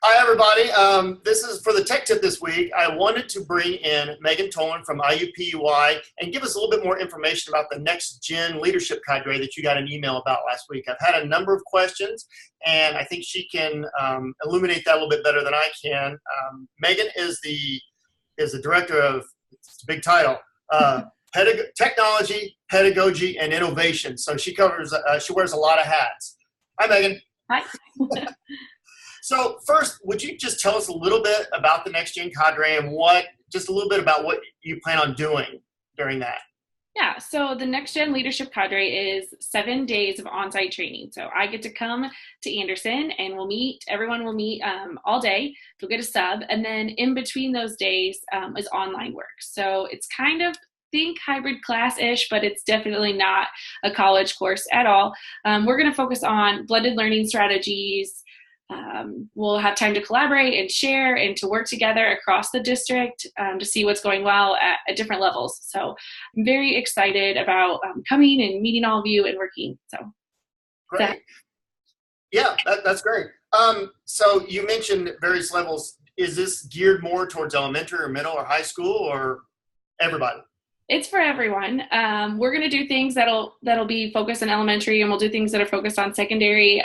Hi, everybody. This is for the tech tip this week. I wanted to bring in Megan Tolin from IUPUI and give us a little bit more information about the next gen leadership cadre that you got an email about last week. I've had a number of questions, and I think she can illuminate that a little bit better than I can. Megan is the director of, it's a big title, technology, pedagogy, and innovation. So she covers, she wears a lot of hats. Hi, Megan. Hi. So first, would you just tell us a little bit about the Next Gen Cadre and just a little bit about what you plan on doing during that? Yeah, so the Next Gen Leadership Cadre is 7 days of on-site training. So I get to come to Anderson and everyone will meet all day. You'll get a sub. And then in between those days is online work. So it's kind of think hybrid class-ish, but it's definitely not a college course at all. We're going to focus on blended learning strategies. We'll have time to collaborate and share and to work together across the district to see what's going well at different levels. So I'm very excited about coming and meeting all of you and working. So great. Yeah, that's great. So you mentioned various levels. Is this geared more towards elementary or middle or high school or everybody? It's for everyone. We're going to do things that'll be focused on elementary, and we'll do things that are focused on secondary.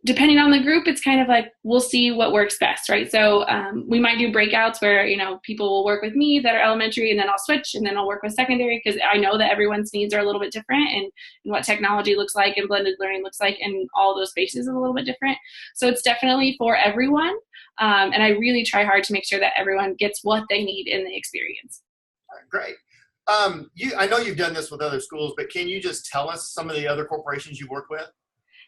Depending on the group, it's kind of like we'll see what works best, right? So we might do breakouts where people will work with me that are elementary, and then I'll switch, and then I'll work with secondary because I know that everyone's needs are a little bit different, and what technology looks like and blended learning looks like, and all those spaces are a little bit different. So it's definitely for everyone, and I really try hard to make sure that everyone gets what they need in the experience. Great. I know you've done this with other schools, but can you just tell us some of the other corporations you work with?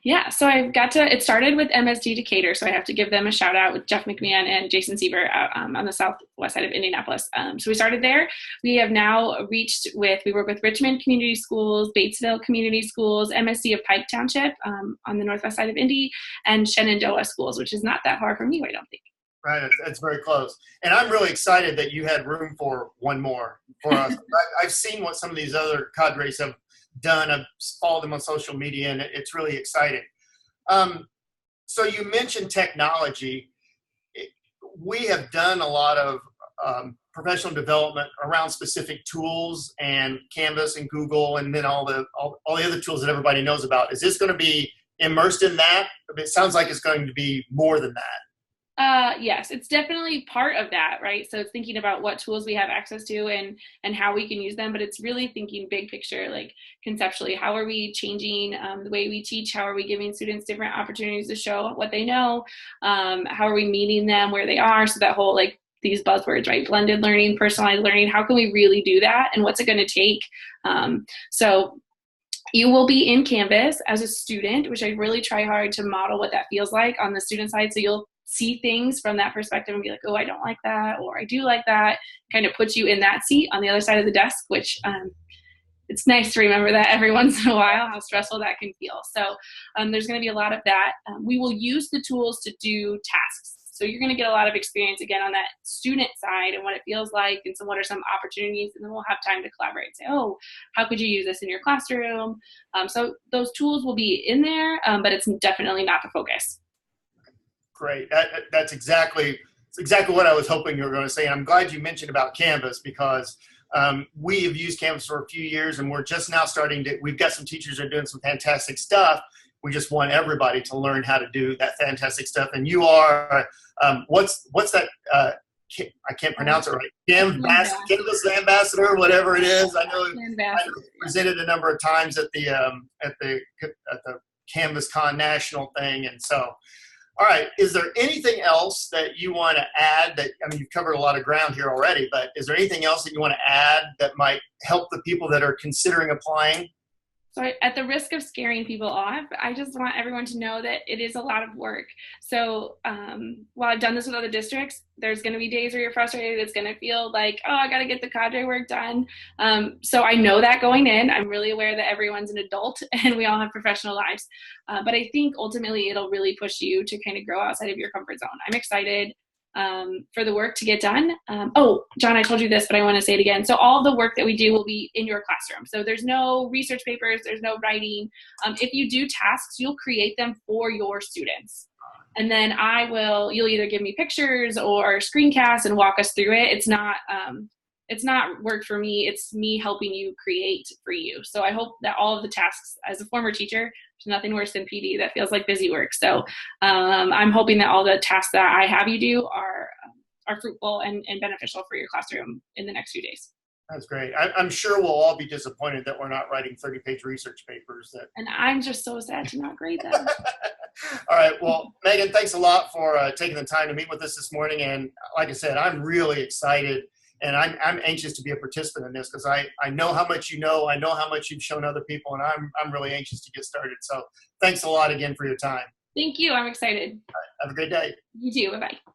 Yeah, so it started with MSD Decatur, so I have to give them a shout out with Jeff McMahon and Jason Siever on the southwest side of Indianapolis. So we started there. We have now we work with Richmond Community Schools, Batesville Community Schools, MSD of Pike Township on the northwest side of Indy, and Shenandoah Schools, which is not that far from you, I don't think. Right, it's very close. And I'm really excited that you had room for one more for us. I've seen what some of these other cadres have done. I've followed them on social media, and it's really exciting. So you mentioned technology. We have done a lot of professional development around specific tools and Canvas and Google, and then all the other tools that everybody knows about. Is this going to be immersed in that? It sounds like it's going to be more than that. Yes, it's definitely part of that, right? So it's thinking about what tools we have access to and how we can use them, but it's really thinking big picture, like conceptually, how are we changing the way we teach? How are we giving students different opportunities to show what they know? How are we meeting them where they are? So that whole, these buzzwords, right? Blended learning, personalized learning, how can we really do that? And what's it going to take? So you will be in Canvas as a student, which I really try hard to model what that feels like on the student side. So you'll see things from that perspective and be like, oh, I don't like that, or I do like that, kind of puts you in that seat on the other side of the desk, which it's nice to remember that every once in a while, how stressful that can feel. So there's going to be a lot of that. We will use the tools to do tasks. So you're going to get a lot of experience, again, on that student side and what it feels like, and so what are some opportunities, and then we'll have time to collaborate and say, oh, how could you use this in your classroom? So those tools will be in there, but it's definitely not the focus. Great. That's exactly what I was hoping you were going to say. And I'm glad you mentioned about Canvas because we have used Canvas for a few years, and we're just now we've got some teachers that are doing some fantastic stuff. We just want everybody to learn how to do that fantastic stuff. And you are, what's that? I can't pronounce it right. Canvas ambassador, whatever it is. I know I presented a number of times at the Canvas Con National thing. And so, all right, is there anything else that you want to add you've covered a lot of ground here already, but is there anything else that you want to add that might help the people that are considering applying? So at the risk of scaring people off, I just want everyone to know that it is a lot of work. So while I've done this with other districts, there's going to be days where you're frustrated. It's going to feel like, oh, I got to get the cadre work done. So I know that going in. I'm really aware that everyone's an adult and we all have professional lives. But I think ultimately it'll really push you to kind of grow outside of your comfort zone. I'm excited for the work to get done. Oh, John, I told you this, but I want to say it again. So all the work that we do will be in your classroom. So there's no research papers, there's no writing. If you do tasks, you'll create them for your students. And then you'll either give me pictures or screencasts and walk us through it. It's not work for me. It's me helping you create for you. So I hope that all of the tasks, as a former teacher, there's nothing worse than PD. That feels like busy work. So I'm hoping that all the tasks that I have you do are fruitful and beneficial for your classroom in the next few days. That's great. I'm sure we'll all be disappointed that we're not writing 30-page research papers. And I'm just so sad to not grade them. All right. Well, Megan, thanks a lot for taking the time to meet with us this morning. And like I said, I'm really excited, and I'm anxious to be a participant in this because I know how much you know. I know how much you've shown other people, and I'm really anxious to get started. So thanks a lot again for your time. Thank you. I'm excited. All right, have a great day. You too. Bye-bye.